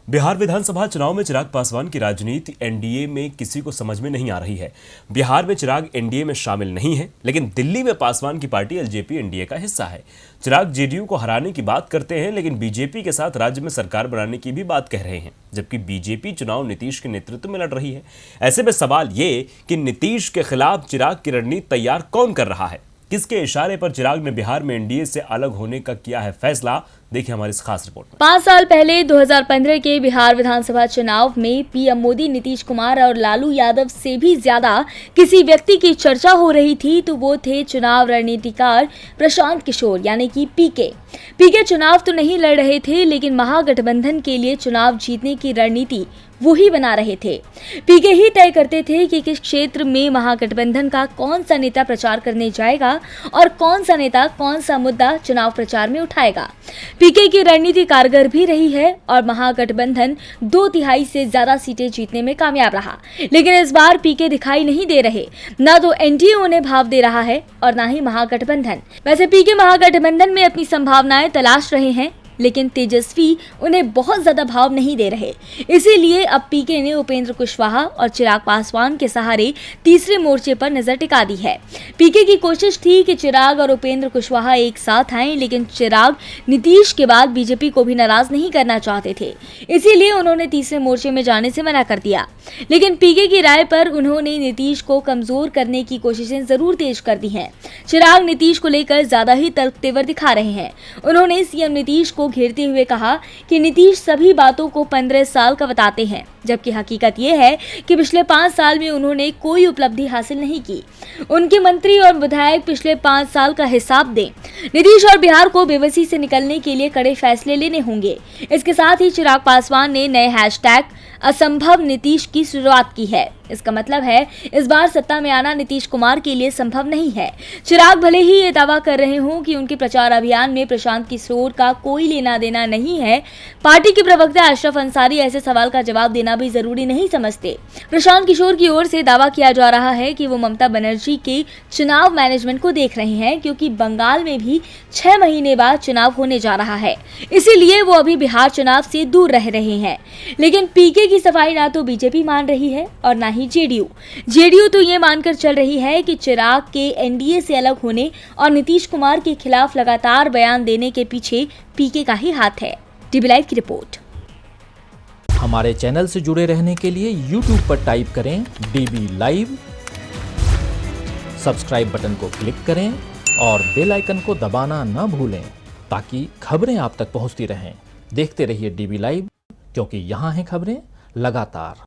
बिहार विधानसभा चुनाव में चिराग पासवान की राजनीति एनडीए में किसी को समझ में नहीं आ रही है। बिहार में चिराग एनडीए में शामिल नहीं है, लेकिन दिल्ली में पासवान की पार्टी एलजेपी एनडीए का हिस्सा है। चिराग जेडीयू को हराने की बात करते हैं, लेकिन बीजेपी के साथ राज्य में सरकार बनाने की भी बात कह रहे हैं, जबकि बीजेपी चुनाव नीतीश के नेतृत्व में लड़ रही है। ऐसे में सवाल ये कि नीतीश के खिलाफ चिराग की रणनीति तैयार कौन कर रहा है? किसके इशारे पर चिराग ने बिहार में एनडीए से अलग होने का किया है फैसला? देखिए हमारी इस खास रिपोर्ट में। 5 साल पहले 2015 के बिहार विधानसभा चुनाव में पीएम मोदी, नीतीश कुमार और लालू यादव से भी ज्यादा किसी व्यक्ति की चर्चा हो रही थी तो वो थे चुनाव रणनीतिकार प्रशांत किशोर यानी कि पीके चुनाव तो नहीं लड़ रहे थे, लेकिन महागठबंधन के लिए चुनाव जीतने की रणनीति वो ही बना रहे थे। पीके ही तय करते थे कि किस क्षेत्र में महागठबंधन का कौन सा नेता प्रचार करने जाएगा और कौन सा नेता कौन सा मुद्दा चुनाव प्रचार में उठाएगा। पीके की रणनीति कारगर भी रही है और महागठबंधन 2/3 से ज्यादा सीटें जीतने में कामयाब रहा। लेकिन इस बार पीके दिखाई नहीं दे रहे, ना तो एनडीए उन्हें भाव दे रहा है और ना ही महागठबंधन। वैसे पीके महागठबंधन में अपनी संभावनाएं तलाश रहे हैं, लेकिन तेजस्वी उन्हें बहुत ज्यादा भाव नहीं दे रहे। इसीलिए अब पीके ने उपेंद्र कुशवाहा और चिराग पासवान के सहारे तीसरे मोर्चे पर नजर टिका दी है। पीके की कोशिश थी कि चिराग और उपेंद्र कुशवाहा एक साथ आएं, लेकिन चिराग नीतीश के बाद बीजेपी को भी नाराज नहीं करना चाहते थे, इसीलिए उन्होंने तीसरे मोर्चे में जाने से मना कर दिया। लेकिन पीके की राय पर उन्होंने नीतीश को कमजोर करने की कोशिशें जरूर तेज कर दी हैं। चिराग नीतीश को लेकर ज्यादा ही तर्क तेवर दिखा रहे हैं। उन्होंने सीएम नीतीश को घेरते हुए कहा कि नीतीश सभी बातों को 15 साल का बताते हैं, जबकि हकीकत यह है कि पिछले 5 साल में उन्होंने कोई उपलब्धि हासिल नहीं की। उनके मंत्री और विधायक पिछले 5 साल का हिसाब दें। नीतीश और बिहार को बेबसी से निकलने के लिए कड़े फैसले लेने होंगे। इसके साथ ही चिराग पासवान ने नए हैशटैग असंभव नीतीश की शुरुआत की है। इसका मतलब है इस बार सत्ता में आना नीतीश कुमार के लिए संभव नहीं है। चिराग भले ही ये दावा कर रहे हों कि उनके प्रचार अभियान में प्रशांत किशोर का कोई लेना देना नहीं है, पार्टी के प्रवक्ता अशरफ अंसारी ऐसे सवाल का जवाब देना भी जरूरी नहीं समझते। प्रशांत किशोर की ओर से दावा किया जा रहा है कि वो ममता बनर्जी के चुनाव मैनेजमेंट को देख रहे हैं, क्योंकि बंगाल में भी 6 महीने बाद चुनाव होने जा रहा है, इसीलिए वो अभी बिहार चुनाव से दूर रह रहे हैं। लेकिन पीके की सफाई ना तो बीजेपी मान रही है और ना ही जेडीयू तो ये मानकर चल रही है कि चिराग के एनडीए से अलग होने और नीतीश कुमार के खिलाफ लगातार बयान देने के पीछे पीके का ही हाथ है। डीबी लाइव की रिपोर्ट। हमारे चैनल से जुड़े रहने के लिए YouTube पर टाइप करें डीबी लाइव, सब्सक्राइब बटन को क्लिक करें और बेल आइकन को दबाना न भूलें ताकि खबरें आप तक पहुंचती रहें। देखते रहिए डीबी लाइव, क्योंकि यहाँ हैं खबरें लगातार।